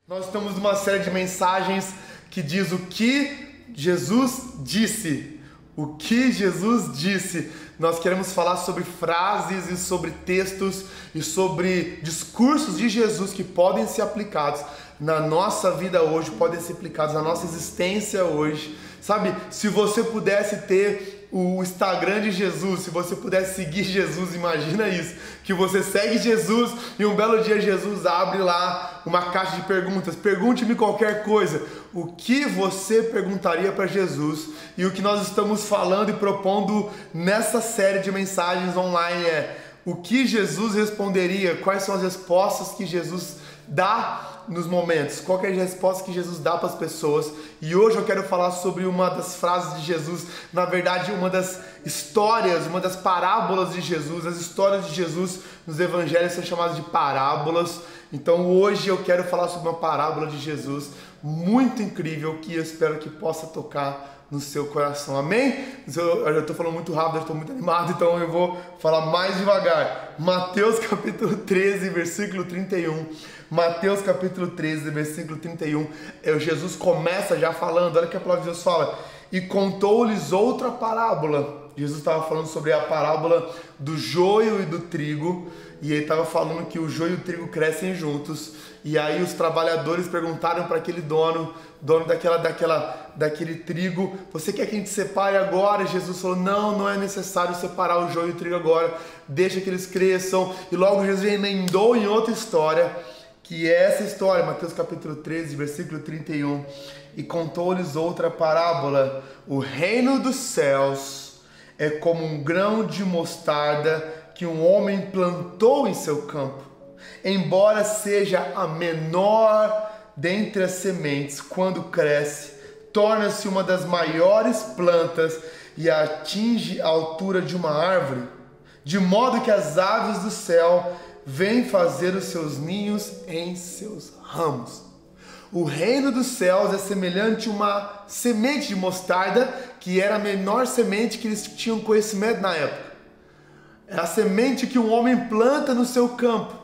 Nós estamos numa série de mensagens que diz o que Jesus disse. O que Jesus disse. Nós queremos falar sobre frases e sobre textos e sobre discursos de Jesus que podem ser aplicados na nossa vida hoje, podem ser aplicados na nossa existência hoje. Sabe, se você pudesse ter o Instagram de Jesus, se você pudesse seguir Jesus, imagina isso, que você segue Jesus e um belo dia Jesus abre lá uma caixa de perguntas, pergunte-me qualquer coisa. O que você perguntaria para Jesus? E o que nós estamos falando e propondo nessa série de mensagens online é o que Jesus responderia, quais são as respostas que Jesus dá nos momentos, qual que é a resposta que Jesus dá para as pessoas. E hoje eu quero falar sobre uma das frases de Jesus, na verdade uma das histórias, uma das parábolas de Jesus. As histórias de Jesus nos evangelhos são chamadas de parábolas. Então hoje eu quero falar sobre uma parábola de Jesus muito incrível que eu espero que possa tocar no seu coração, amém? Eu estou falando muito rápido, eu estou muito animado, então eu vou falar mais devagar. Mateus capítulo 13, versículo 31. Mateus capítulo 13, versículo 31. Jesus começa já falando, olha o que a palavra de Deus fala. E contou-lhes outra parábola. Jesus estava falando sobre a parábola do joio e do trigo. E ele estava falando que o joio e o trigo crescem juntos. E aí os trabalhadores perguntaram para aquele dono daquele trigo, você quer que a gente separe agora? E Jesus falou, não é necessário separar o joio e o trigo agora, deixa que eles cresçam. E logo Jesus emendou em outra história, que é essa história, Mateus capítulo 13, versículo 31. E contou-lhes outra parábola, o reino dos céus é como um grão de mostarda que um homem plantou em seu campo. Embora seja a menor dentre as sementes, quando cresce, torna-se uma das maiores plantas e atinge a altura de uma árvore, de modo que as aves do céu vêm fazer os seus ninhos em seus ramos. O reino dos céus é semelhante a uma semente de mostarda, que era a menor semente que eles tinham conhecimento na época. É a semente que um homem planta no seu campo.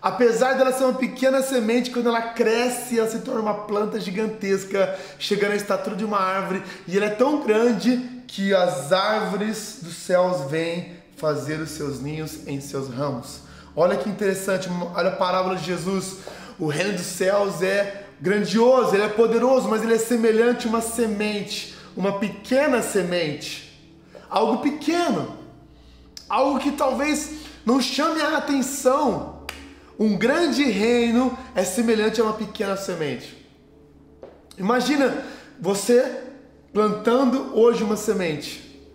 Apesar dela ser uma pequena semente, quando ela cresce, ela se torna uma planta gigantesca, chegando à estatura de uma árvore, e ela é tão grande que as árvores dos céus vêm fazer os seus ninhos em seus ramos. Olha que interessante, olha a parábola de Jesus. O reino dos céus é grandioso, ele é poderoso, mas ele é semelhante a uma semente, uma pequena semente, algo pequeno, algo que talvez não chame a atenção. Um grande reino é semelhante a uma pequena semente. Imagina você plantando hoje uma semente.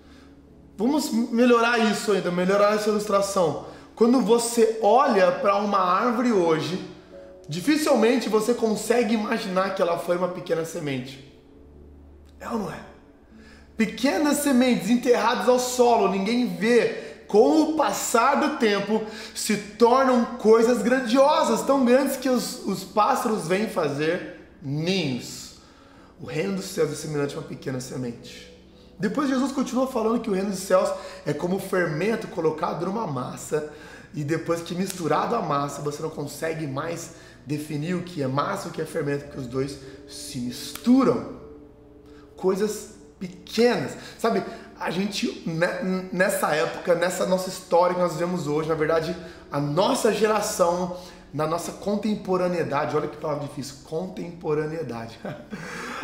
Vamos melhorar isso ainda, melhorar essa ilustração. Quando você olha para uma árvore hoje, dificilmente você consegue imaginar que ela foi uma pequena semente. É ou não é? Pequenas sementes enterradas ao solo, ninguém vê. Com o passar do tempo, se tornam coisas grandiosas, tão grandes que os pássaros vêm fazer ninhos. O reino dos céus é semelhante a uma pequena semente. Depois Jesus continua falando que o reino dos céus é como fermento colocado numa massa, e depois que misturado a massa, você não consegue mais definir o que é massa e o que é fermento, porque os dois se misturam. Coisas pequenas, sabe? A gente, nessa época, nessa nossa história que nós vivemos hoje, na verdade, a nossa geração, na nossa contemporaneidade, olha que palavra difícil, contemporaneidade.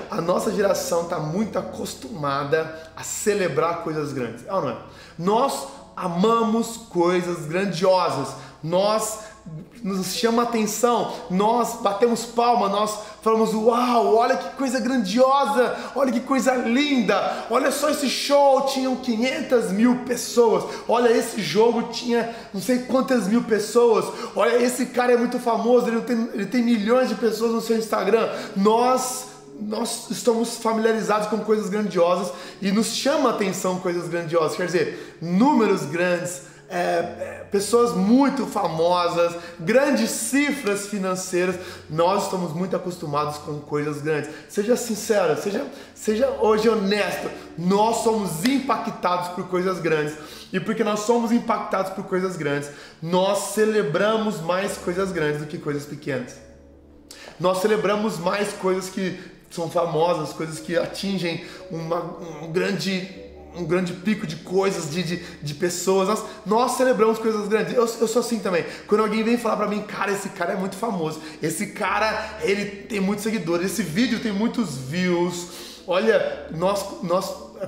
A nossa geração está muito acostumada a celebrar coisas grandes, é ou não é? Nós amamos coisas grandiosas, nos chama a atenção, nós batemos palma, nós falamos, uau, olha que coisa grandiosa, olha que coisa linda, olha só esse show, tinham 500.000 pessoas, olha esse jogo tinha não sei quantas mil pessoas, olha esse cara é muito famoso, ele tem milhões de pessoas no seu Instagram. Nós estamos familiarizados com coisas grandiosas e nos chama a atenção coisas grandiosas, quer dizer, números grandes, pessoas muito famosas, grandes cifras financeiras. Nós estamos muito acostumados com coisas grandes. Seja sincero, seja hoje honesto. Nós somos impactados por coisas grandes. E porque nós somos impactados por coisas grandes, nós celebramos mais coisas grandes do que coisas pequenas. Nós celebramos mais coisas que são famosas, coisas que atingem um grande pico de coisas, de pessoas. Nós celebramos coisas grandes. Eu sou assim também. Quando alguém vem falar pra mim, cara, esse cara é muito famoso, esse cara, ele tem muitos seguidores, esse vídeo tem muitos views. Olha, nós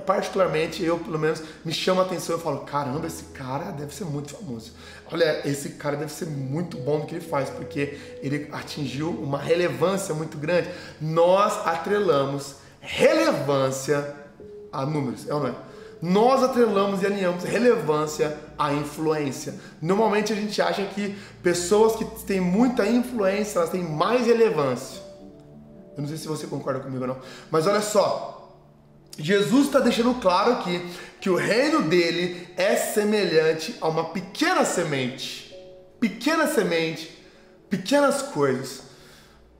particularmente, eu pelo menos, me chama a atenção. Eu falo, caramba, esse cara deve ser muito famoso. Olha, esse cara deve ser muito bom no que ele faz, porque ele atingiu uma relevância muito grande. Nós atrelamos relevância a números, é ou não é? Nós atrelamos e alinhamos relevância à influência. Normalmente a gente acha que pessoas que têm muita influência, elas têm mais relevância. Eu não sei se você concorda comigo ou não, mas olha só, Jesus está deixando claro aqui que o reino dele é semelhante a uma pequena semente. Pequena semente, pequenas coisas.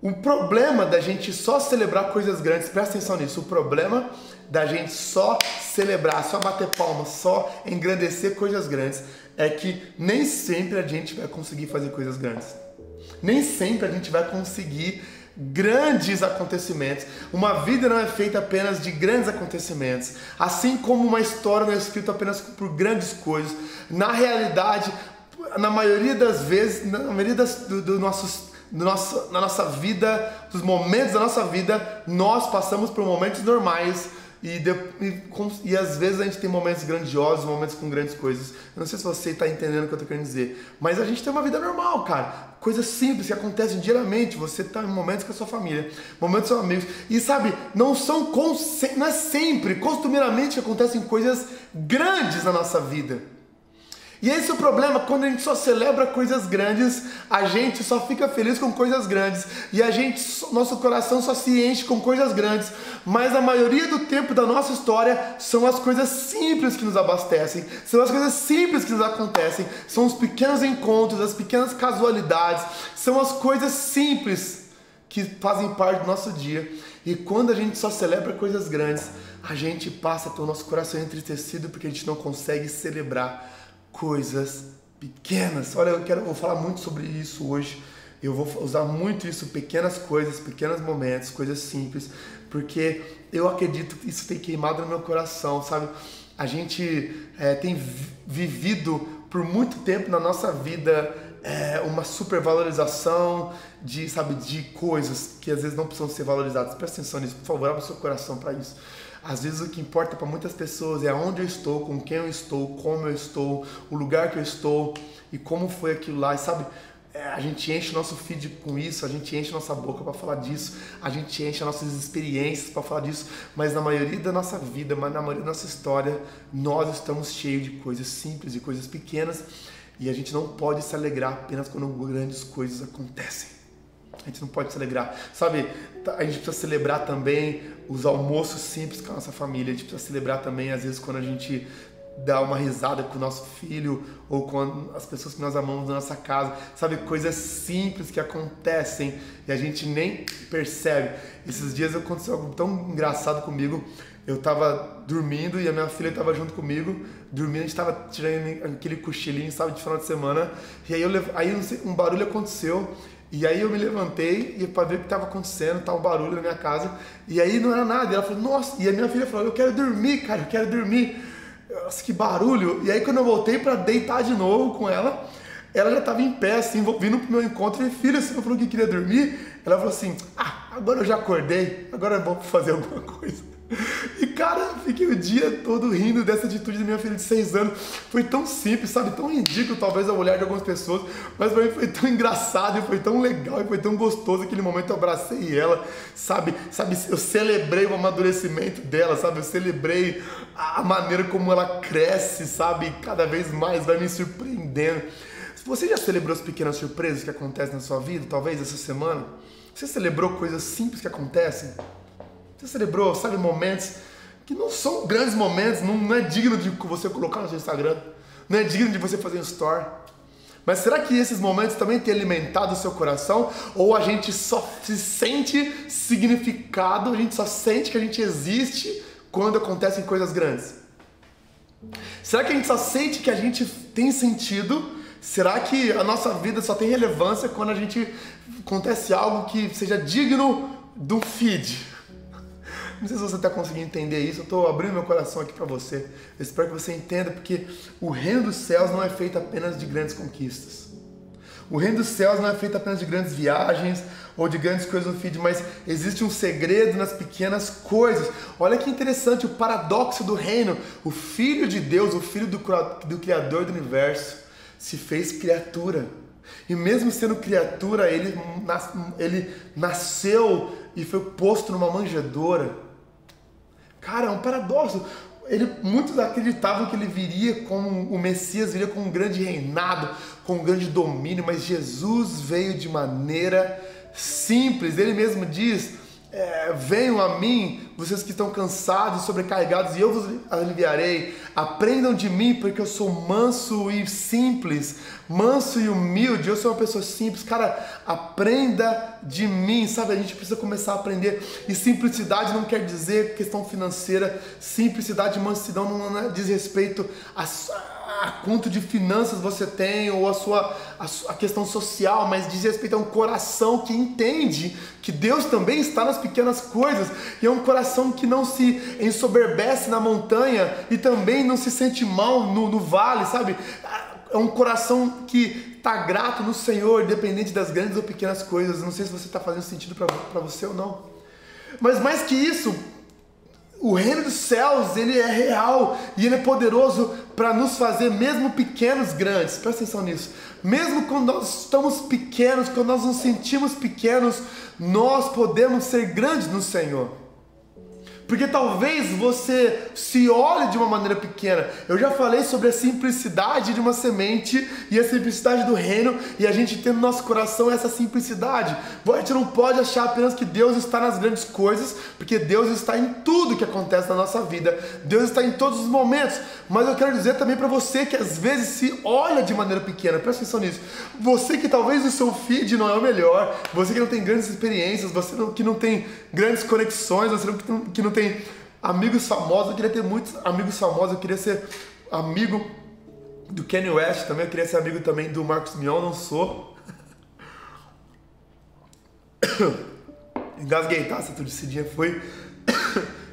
O problema da gente só celebrar coisas grandes, presta atenção nisso, o problema da gente só celebrar, só bater palmas, só engrandecer coisas grandes, é que nem sempre a gente vai conseguir fazer coisas grandes. Nem sempre a gente vai conseguir grandes acontecimentos. Uma vida não é feita apenas de grandes acontecimentos, assim como uma história não é escrita apenas por grandes coisas. Na realidade, na maioria das vezes, na maioria na nossa vida, dos momentos da nossa vida, nós passamos por momentos normais e às vezes a gente tem momentos grandiosos, momentos com grandes coisas. Eu não sei se você está entendendo o que eu estou querendo dizer, mas a gente tem uma vida normal, cara. Coisas simples que acontecem diariamente. Você está em momentos com a sua família, momentos com seus amigos. E sabe, não é sempre, costumeiramente, que acontecem coisas grandes na nossa vida. E esse é o problema, quando a gente só celebra coisas grandes, a gente só fica feliz com coisas grandes, e nosso coração só se enche com coisas grandes, mas a maioria do tempo da nossa história são as coisas simples que nos abastecem, são as coisas simples que nos acontecem, são os pequenos encontros, as pequenas casualidades, são as coisas simples que fazem parte do nosso dia. E quando a gente só celebra coisas grandes, a gente passa a ter o nosso coração entristecido porque a gente não consegue celebrar coisas pequenas. Olha, eu vou falar muito sobre isso hoje. Eu vou usar muito isso, pequenas coisas, pequenos momentos, coisas simples, porque eu acredito que isso tem queimado no meu coração, sabe? A gente tem vivido por muito tempo na nossa vida uma supervalorização de coisas que às vezes não precisam ser valorizadas. Presta atenção nisso, por favor, abra o seu coração para isso. Às vezes o que importa para muitas pessoas é onde eu estou, com quem eu estou, como eu estou, o lugar que eu estou e como foi aquilo lá. E sabe, a gente enche o nosso feed com isso, a gente enche nossa boca para falar disso, a gente enche as nossas experiências para falar disso, mas na maioria da nossa vida, na maioria da nossa história, nós estamos cheios de coisas simples e coisas pequenas e a gente não pode se alegrar apenas quando grandes coisas acontecem. A gente não pode se alegrar, sabe? A gente precisa celebrar também os almoços simples com a nossa família. A gente precisa celebrar também, às vezes, quando a gente dá uma risada com o nosso filho ou com as pessoas que nós amamos na nossa casa, sabe? Coisas simples que acontecem e a gente nem percebe. Esses dias aconteceu algo tão engraçado comigo. Eu tava dormindo e a minha filha tava junto comigo, dormindo, a gente tava tirando aquele cochilinho, sabe, de final de semana, e aí um barulho aconteceu. E aí eu me levantei e para ver o que estava acontecendo, tá um barulho na minha casa, e aí não era nada. E ela falou, nossa, e a minha filha falou, eu quero dormir, cara, eu quero dormir. Nossa, que barulho. E aí quando eu voltei para deitar de novo com ela, ela já estava em pé, assim, vindo pro meu encontro, e filha, assim, eu falou que queria dormir. Ela falou assim, agora eu já acordei, agora é bom fazer alguma coisa. E cara, eu fiquei o dia todo rindo dessa atitude da minha filha de 6 anos. Foi tão simples, sabe? Tão ridículo talvez ao olhar de algumas pessoas, mas pra mim foi tão engraçado e foi tão legal e foi tão gostoso. Aquele momento eu abracei ela, sabe? Eu celebrei o amadurecimento dela, sabe? Eu celebrei a maneira como ela cresce, sabe? Cada vez mais vai me surpreendendo. Você já celebrou as pequenas surpresas que acontecem na sua vida, talvez essa semana? Você celebrou coisas simples que acontecem? Você celebrou, sabe, momentos que não são grandes momentos, não é digno de você colocar no seu Instagram, não é digno de você fazer um story. Mas será que esses momentos também têm alimentado o seu coração? Ou a gente só se sente significado, a gente só sente que a gente existe quando acontecem coisas grandes? Será que a gente só sente que a gente tem sentido Será que a nossa vida só tem relevância quando acontece algo que seja digno do feed? Não sei se você está conseguindo entender isso, eu estou abrindo meu coração aqui para você. Eu espero que você entenda, porque o reino dos céus não é feito apenas de grandes conquistas. O reino dos céus não é feito apenas de grandes viagens ou de grandes coisas no feed, mas existe um segredo nas pequenas coisas. Olha que interessante o paradoxo do reino. O Filho de Deus, o Filho do Criador do Universo, se fez criatura. E mesmo sendo criatura, ele nasceu e foi posto numa manjedoura. Cara, é um paradoxo. Muitos acreditavam que ele viria como o Messias, viria com um grande reinado, com um grande domínio, mas Jesus veio de maneira simples. Ele mesmo diz: venham a mim, vocês que estão cansados e sobrecarregados, e eu vos aliviarei. Aprendam de mim, porque eu sou manso e simples, manso e humilde. Eu sou uma pessoa simples. Cara, aprenda de mim, sabe? A gente precisa começar a aprender. E simplicidade não quer dizer questão financeira. Simplicidade e mansidão não diz respeito a quanto de finanças você tem ou a questão social, mas diz respeito a um coração que entende que Deus também está nas pequenas coisas, e é um coração que não se ensoberbece na montanha e também não se sente mal no vale, sabe? É um coração que está grato no Senhor, independente das grandes ou pequenas coisas. Não sei se você está fazendo sentido para você ou não, mas mais que isso, o reino dos céus, ele é real e ele é poderoso para nos fazer mesmo pequenos grandes. Presta atenção nisso. Mesmo quando nós estamos pequenos, quando nós nos sentimos pequenos, nós podemos ser grandes no Senhor. Porque talvez você se olhe de uma maneira pequena. Eu já falei sobre a simplicidade de uma semente e a simplicidade do reino, e a gente tem no nosso coração essa simplicidade. A gente não pode achar apenas que Deus está nas grandes coisas, porque Deus está em tudo que acontece na nossa vida. Deus está em todos os momentos. Mas eu quero dizer também para você que às vezes se olha de maneira pequena. Presta atenção nisso. Você que talvez o seu feed não é o melhor, você que não tem grandes experiências, você que não tem grandes conexões, você que não tem amigos famosos. Eu queria ter muitos amigos famosos. Eu queria ser amigo do Kanye West também. Eu queria ser amigo também do Marcos Mion. Não sou. Engasguei, tá? Esse dia foi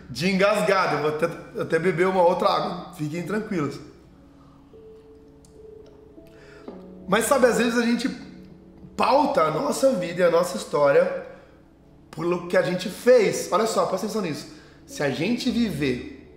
de engasgado. Eu vou até beber uma outra água. Fiquem tranquilos. Mas sabe, às vezes a gente pauta a nossa vida e a nossa história pelo que a gente fez. Olha só, presta atenção nisso. Se a gente viver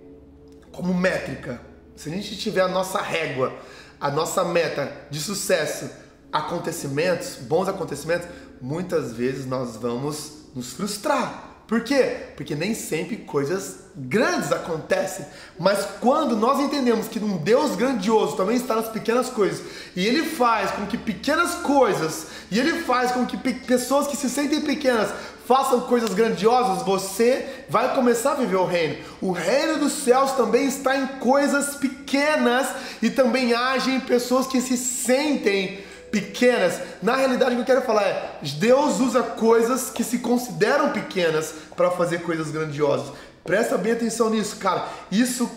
como métrica, se a gente tiver a nossa régua, a nossa meta de sucesso, acontecimentos, bons acontecimentos, muitas vezes nós vamos nos frustrar. Por quê? Porque nem sempre coisas grandes acontecem, mas quando nós entendemos que um Deus grandioso também está nas pequenas coisas, e Ele faz com que pequenas coisas, e Ele faz com que pessoas que se sentem pequenas façam coisas grandiosas, você vai começar a viver o reino. O reino dos céus também está em coisas pequenas, e também agem em pessoas que se sentem pequenas. Na realidade, o que eu quero falar é: Deus usa coisas que se consideram pequenas para fazer coisas grandiosas. Presta bem atenção nisso, cara. Isso,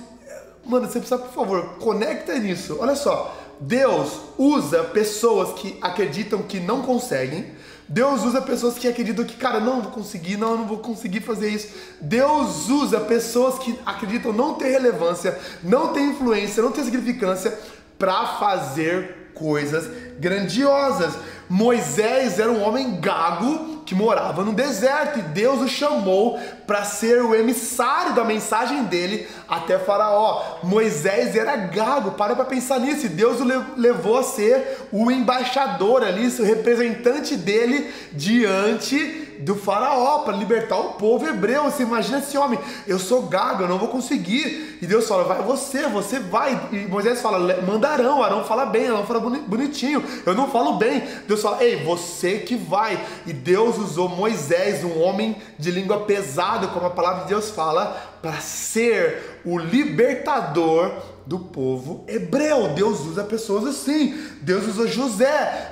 mano, você precisa, por favor, conecta nisso. Olha só, Deus usa pessoas que acreditam que não conseguem. Deus usa pessoas que acreditam que, cara, não vou conseguir, eu não vou conseguir fazer isso. Deus usa pessoas que acreditam não ter relevância, não ter influência, não ter significância para fazer coisas grandiosas. Moisés era um homem gago que morava no deserto, e Deus o chamou para ser o emissário da mensagem dele até Faraó. Moisés era gago, para pensar nisso, e Deus o levou a ser o embaixador ali, o representante dele diante do Faraó, para libertar o povo hebreu. Você imagina esse homem: eu sou gago, eu não vou conseguir. E Deus fala: vai você vai. E Moisés fala: manda Arão. Arão fala bem, Arão fala bonitinho, eu não falo bem. Deus fala: ei, você que vai. E Deus usou Moisés, um homem de língua pesada, como a palavra de Deus fala, para ser o libertador do povo hebreu. Deus usa pessoas assim. Deus usou José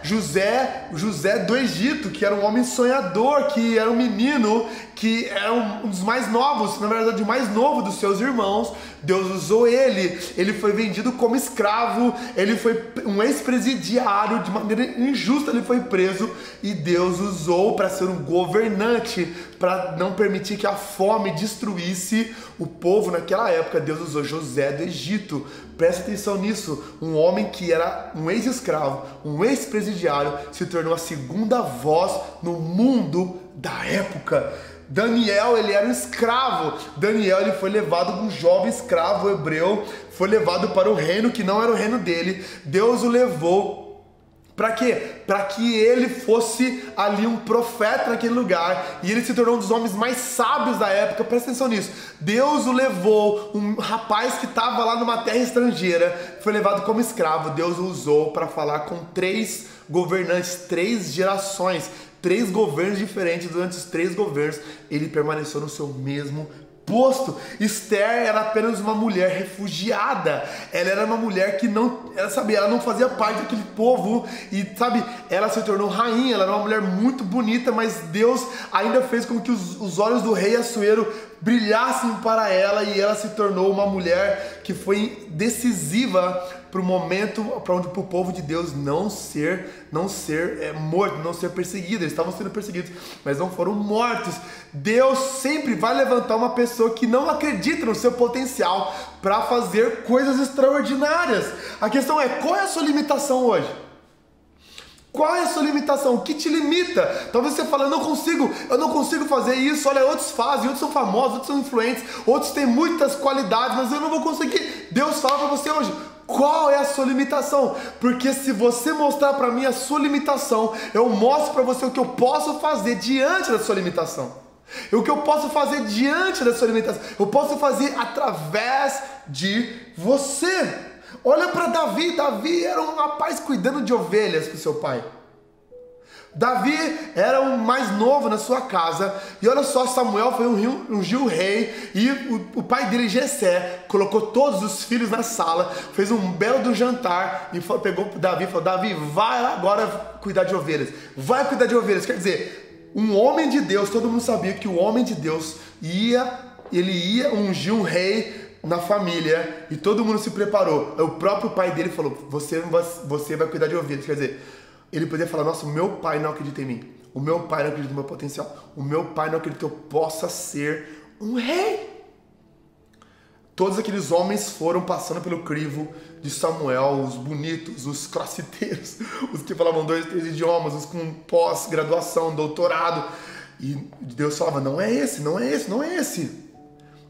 do Egito, que era um homem sonhador, que era um menino que era um dos mais novos, na verdade o mais novo dos seus irmãos. Deus usou ele. Ele foi vendido como escravo, ele foi um ex-presidiário, de maneira injusta ele foi preso, e Deus usou para ser um governante, para não permitir que a fome destruísse o povo naquela época. Deus usou José do Egito. Presta atenção nisso. Um homem que era um ex-escravo, um ex-presidiário, se tornou a segunda voz no mundo da época. Daniel, ele era um escravo. Daniel, ele foi levado, um jovem escravo hebreu, foi levado para o reino que não era o reino dele. Deus o levou para quê? Para que ele fosse ali um profeta naquele lugar, e ele se tornou um dos homens mais sábios da época. Presta atenção nisso. Deus o levou, um rapaz que estava lá numa terra estrangeira, foi levado como escravo. Deus o usou para falar com 3 governantes, 3 gerações, 3 governos diferentes. Durante os 3 governos, ele permaneceu no seu mesmo posto. Esther era apenas uma mulher refugiada. Ela era uma mulher que não, ela não fazia parte daquele povo, e ela se tornou rainha. Ela era uma mulher muito bonita, mas Deus ainda fez com que os olhos do rei Assuero brilhassem para ela, e ela se tornou uma mulher que foi decisiva para o momento, para o povo de Deus não ser morto, não ser perseguido. Eles estavam sendo perseguidos, mas não foram mortos. Deus sempre vai levantar uma pessoa que não acredita no seu potencial para fazer coisas extraordinárias. A questão é, qual é a sua limitação hoje? Qual é a sua limitação? O que te limita? Talvez você fale, eu não consigo fazer isso. Olha, outros fazem, outros são famosos, outros são influentes, outros têm muitas qualidades, mas eu não vou conseguir. Deus fala para você hoje, qual é a sua limitação? Porque se você mostrar para mim a sua limitação, eu mostro para você o que eu posso fazer diante da sua limitação. O que eu posso fazer diante da sua limitação? Eu posso fazer através de você. Olha para Davi. Davi era um rapaz cuidando de ovelhas para o seu pai. Davi era o mais novo na sua casa, e olha só, Samuel foi ungiu o rei, e o pai dele, Jessé, colocou todos os filhos na sala, fez um belo do jantar, e pegou Davi e falou, Davi, vai agora cuidar de ovelhas, vai cuidar de ovelhas. Quer dizer, um homem de Deus, todo mundo sabia que o homem de Deus ia ungir um rei na família, e todo mundo se preparou. O próprio pai dele falou, você vai cuidar de ovelhas. Quer dizer, ele poderia falar, nossa, o meu pai não acredita em mim, o meu pai não acredita no meu potencial, o meu pai não acredita que eu possa ser um rei. Todos aqueles homens foram passando pelo crivo de Samuel, os bonitos, os crossfiteiros, os que falavam 2, 3 idiomas, os com pós-graduação, doutorado, e Deus falava, não é esse, não é esse, não é esse.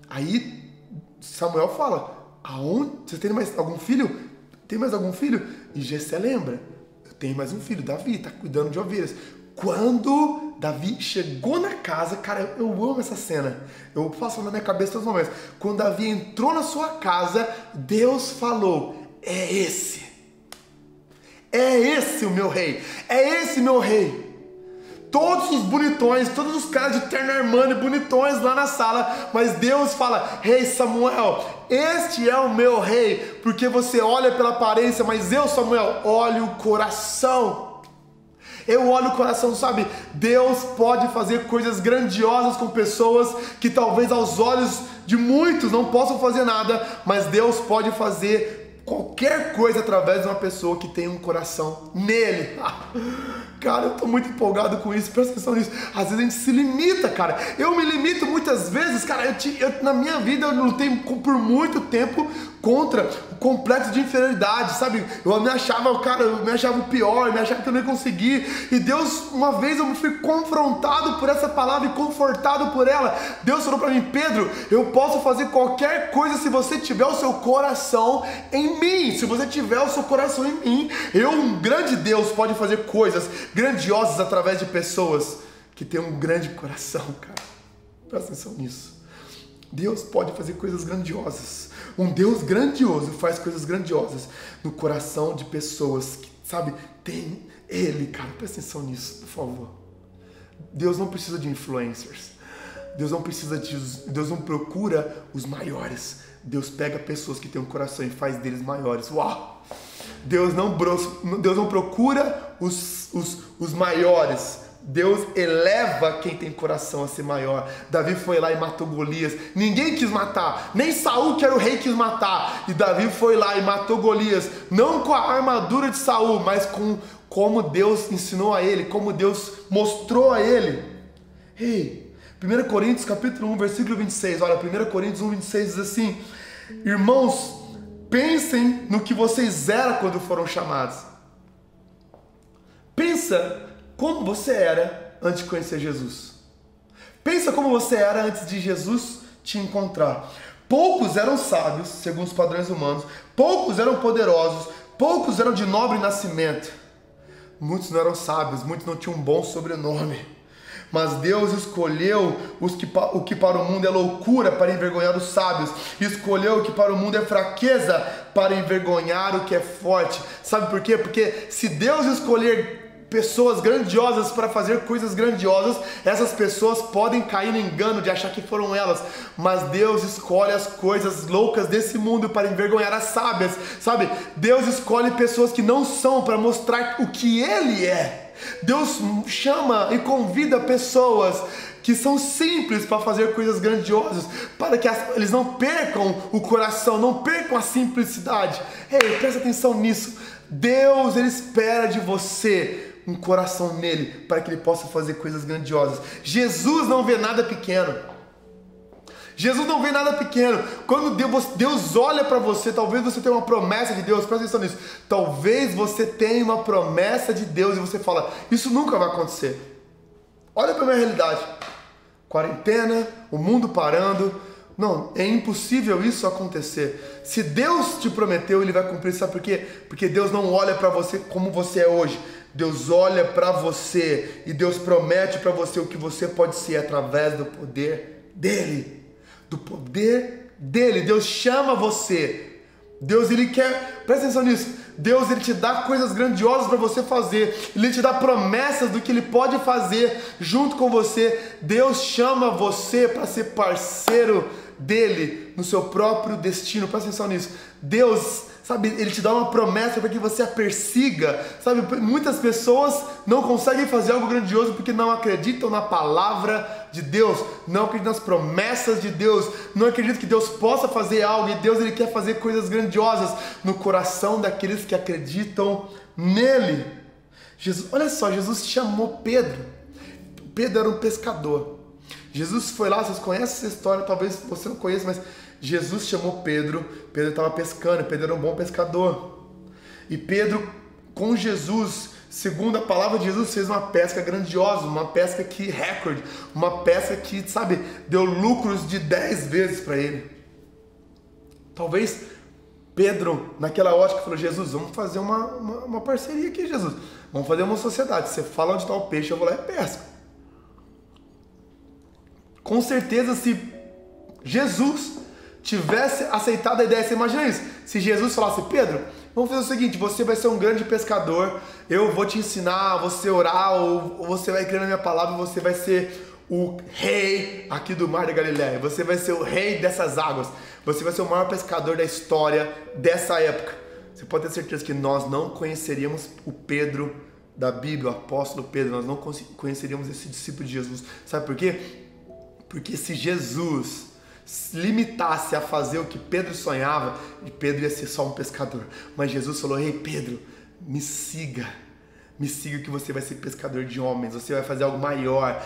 Aí Samuel fala, aonde? Você tem mais algum filho? Tem mais algum filho? E Jessé lembra, tem mais um filho, Davi, tá cuidando de ovelhas. Quando Davi chegou na casa, cara, eu amo essa cena, eu faço na minha cabeça todos os momentos. Quando Davi entrou na sua casa, Deus falou, é esse o meu rei, é esse meu rei. Todos os bonitões, todos os caras de terno Armani bonitões lá na sala, mas Deus fala, rei Samuel, este é o meu rei, porque você olha pela aparência, mas eu, Samuel, olho o coração. Eu olho o coração, sabe? Deus pode fazer coisas grandiosas com pessoas que talvez aos olhos de muitos não possam fazer nada, mas Deus pode fazer qualquer coisa através de uma pessoa que tem um coração nele. Cara, eu tô muito empolgado com isso, presta atenção nisso. Às vezes a gente se limita, cara. Eu me limito muitas vezes, cara. Na minha vida eu lutei por muito tempo contra o complexo de inferioridade, sabe? Eu me achava o pior, eu me achava que eu não ia conseguir. E Deus, uma vez eu fui confrontado por essa palavra e confortado por ela. Deus falou pra mim, Pedro, eu posso fazer qualquer coisa se você tiver o seu coração em mim. Se você tiver o seu coração em mim, um grande Deus pode fazer coisas grandiosas através de pessoas que têm um grande coração, cara. Presta atenção nisso. Deus pode fazer coisas grandiosas. Um Deus grandioso faz coisas grandiosas no coração de pessoas que, sabe, tem Ele, cara. Presta atenção nisso, por favor. Deus não precisa de influencers. Deus não procura os maiores. Deus pega pessoas que têm um coração e faz deles maiores. Uau! Deus não procura os maiores. Deus eleva quem tem coração a ser maior. Davi foi lá e matou Golias. Ninguém quis matar, nem Saul, que era o rei, quis matar. E Davi foi lá e matou Golias, não com a armadura de Saul, mas com como Deus ensinou a ele, como Deus mostrou a ele. Ei, 1 Coríntios capítulo 1, versículo 26. Olha, 1 Coríntios 1, 26 diz assim: irmãos, pensem no que vocês eram quando foram chamados. Pensa como você era antes de conhecer Jesus. Pensa como você era antes de Jesus te encontrar. Poucos eram sábios, segundo os padrões humanos. Poucos eram poderosos. Poucos eram de nobre nascimento. Muitos não eram sábios, muitos não tinham um bom sobrenome. Mas Deus escolheu o que para o mundo é loucura para envergonhar os sábios. Escolheu o que para o mundo é fraqueza para envergonhar o que é forte. Sabe por quê? Porque se Deus escolher pessoas grandiosas para fazer coisas grandiosas, essas pessoas podem cair no engano de achar que foram elas, mas Deus escolhe as coisas loucas desse mundo para envergonhar as sábias, sabe? Deus escolhe pessoas que não são para mostrar o que Ele é. Deus chama e convida pessoas que são simples para fazer coisas grandiosas, para que eles não percam o coração, não percam a simplicidade. Ei, presta atenção nisso. Deus, Ele espera de você um coração nele, para que ele possa fazer coisas grandiosas. Jesus não vê nada pequeno. Jesus não vê nada pequeno. Quando Deus olha para você, talvez você tenha uma promessa de Deus, presta atenção nisso. Talvez você tenha uma promessa de Deus e você fala, isso nunca vai acontecer. Olha para a minha realidade. Quarentena, o mundo parando. Não, é impossível isso acontecer. Se Deus te prometeu, Ele vai cumprir. Sabe por quê? Porque Deus não olha para você como você é hoje. Deus olha para você e Deus promete para você o que você pode ser através do poder dEle. Do poder dEle. Deus chama você. Deus, Ele quer... Presta atenção nisso. Deus, Ele te dá coisas grandiosas para você fazer. Ele te dá promessas do que Ele pode fazer junto com você. Deus chama você para ser parceiro dEle no seu próprio destino. Presta atenção nisso. Deus, sabe, Ele te dá uma promessa para que você a persiga. Sabe, muitas pessoas não conseguem fazer algo grandioso porque não acreditam na palavra de Deus, não acreditam nas promessas de Deus, não acreditam que Deus possa fazer algo, e Deus, Ele quer fazer coisas grandiosas no coração daqueles que acreditam nele. Jesus, olha só, Jesus chamou Pedro. Pedro era um pescador. Jesus foi lá, vocês conhecem essa história, talvez você não conheça, mas Jesus chamou Pedro. Pedro estava pescando, Pedro era um bom pescador. E Pedro, com Jesus, segundo a palavra de Jesus, fez uma pesca grandiosa, uma pesca que recorde, uma pesca que, sabe, deu lucros de 10 vezes para ele. Talvez Pedro, naquela ótica, falou, Jesus, vamos fazer uma parceria aqui, Jesus. Vamos fazer uma sociedade. Você fala onde está o peixe, eu vou lá e pesco. Com certeza, se Jesus tivesse aceitado a ideia, você imagina isso? Se Jesus falasse, Pedro, vamos fazer o seguinte, você vai ser um grande pescador, eu vou te ensinar a você orar, ou você vai crer na minha palavra, você vai ser o rei aqui do Mar da Galileia, você vai ser o rei dessas águas, você vai ser o maior pescador da história dessa época. Você pode ter certeza que nós não conheceríamos o Pedro da Bíblia, o apóstolo Pedro, nós não conheceríamos esse discípulo de Jesus. Sabe por quê? Porque se Jesus limitasse a fazer o que Pedro sonhava, Pedro ia ser só um pescador. Mas Jesus falou, ei Pedro, me siga que você vai ser pescador de homens, você vai fazer algo maior.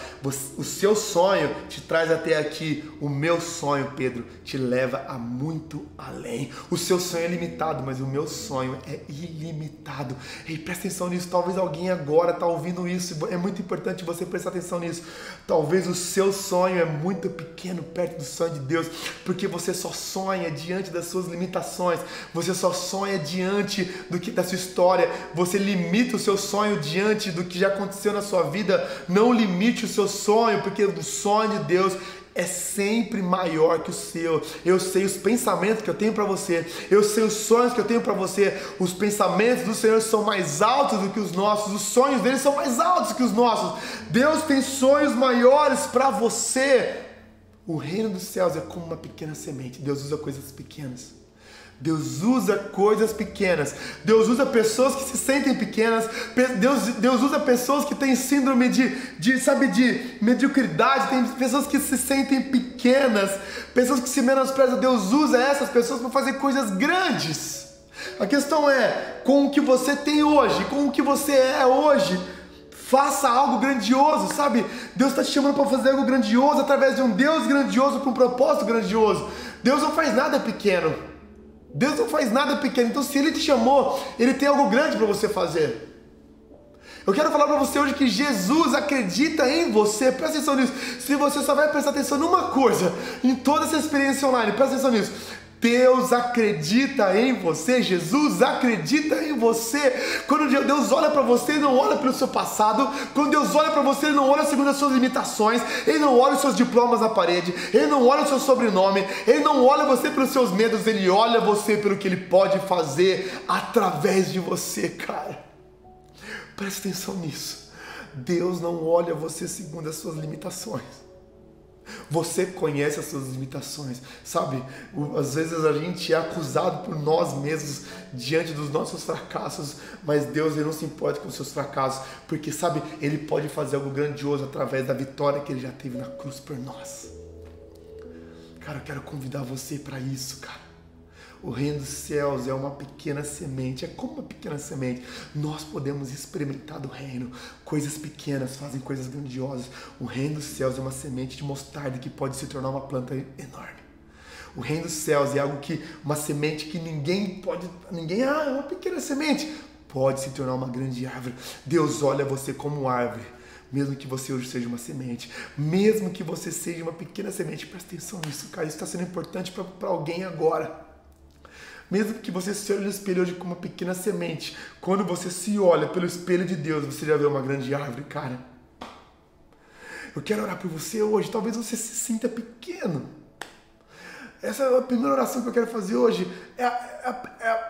O seu sonho te traz até aqui, o meu sonho, Pedro, te leva a muito além. O seu sonho é limitado, mas o meu sonho é ilimitado. E presta atenção nisso, talvez alguém agora está ouvindo isso, é muito importante você prestar atenção nisso. Talvez o seu sonho é muito pequeno perto do sonho de Deus, porque você só sonha diante das suas limitações, você só sonha diante da sua história, você limita o seu sonho diante do que já aconteceu na sua vida. Não limite o seu sonho, porque o sonho de Deus é sempre maior que o seu. Eu sei os pensamentos que eu tenho para você, eu sei os sonhos que eu tenho para você. Os pensamentos do Senhor são mais altos do que os nossos, os sonhos dele são mais altos que os nossos. Deus tem sonhos maiores para você. O reino dos céus é como uma pequena semente. Deus usa coisas pequenas. Deus usa coisas pequenas. Deus usa pessoas que se sentem pequenas. Deus usa pessoas que têm síndrome de mediocridade. Tem pessoas que se sentem pequenas, pessoas que se menosprezam. Deus usa essas pessoas para fazer coisas grandes. A questão é, com o que você tem hoje, com o que você é hoje, faça algo grandioso, sabe? Deus está te chamando para fazer algo grandioso através de um Deus grandioso com um propósito grandioso. Deus não faz nada pequeno. Deus não faz nada pequeno. Então, se Ele te chamou, Ele tem algo grande para você fazer. Eu quero falar para você hoje que Jesus acredita em você. Presta atenção nisso. Se você só vai prestar atenção numa coisa, em toda essa experiência online, presta atenção nisso. Deus acredita em você, Jesus acredita em você. Quando Deus olha para você, Ele não olha pelo seu passado. Quando Deus olha para você, Ele não olha segundo as suas limitações. Ele não olha os seus diplomas na parede. Ele não olha o seu sobrenome. Ele não olha você pelos seus medos. Ele olha você pelo que Ele pode fazer através de você, cara. Presta atenção nisso. Deus não olha você segundo as suas limitações. Você conhece as suas limitações, sabe? Às vezes a gente é acusado por nós mesmos diante dos nossos fracassos, mas Deus, Ele não se importa com os seus fracassos, porque, sabe, Ele pode fazer algo grandioso através da vitória que Ele já teve na cruz por nós. Cara, eu quero convidar você para isso, cara. O reino dos céus é uma pequena semente, é como uma pequena semente. Nós podemos experimentar do reino. Coisas pequenas fazem coisas grandiosas. O reino dos céus é uma semente de mostarda que pode se tornar uma planta enorme. O reino dos céus é algo que, uma semente que é uma pequena semente, pode se tornar uma grande árvore. Deus olha você como árvore. Mesmo que você hoje seja uma semente, mesmo que você seja uma pequena semente, presta atenção nisso, cara. Isso está sendo importante para alguém agora. Mesmo que você se olhe no espelho hoje como uma pequena semente, quando você se olha pelo espelho de Deus, você já vê uma grande árvore, cara. Eu quero orar por você hoje. Talvez você se sinta pequeno. Essa é a primeira oração que eu quero fazer hoje.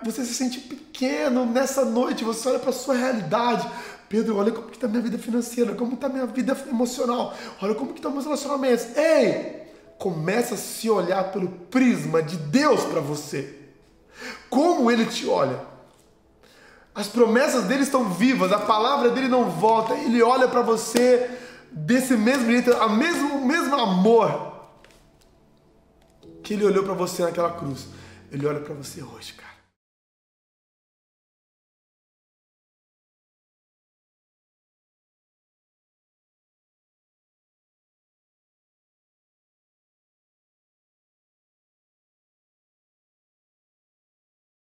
Você se sente pequeno nessa noite. Você olha para a sua realidade. Pedro, olha como que está minha vida financeira, como está minha vida emocional. Olha como que estão meus relacionamentos. Ei! Começa a se olhar pelo prisma de Deus para você. Como Ele te olha. As promessas dele estão vivas, a palavra dele não volta. Ele olha para você desse mesmo jeito, o mesmo amor que Ele olhou para você naquela cruz. Ele olha para você hoje, cara.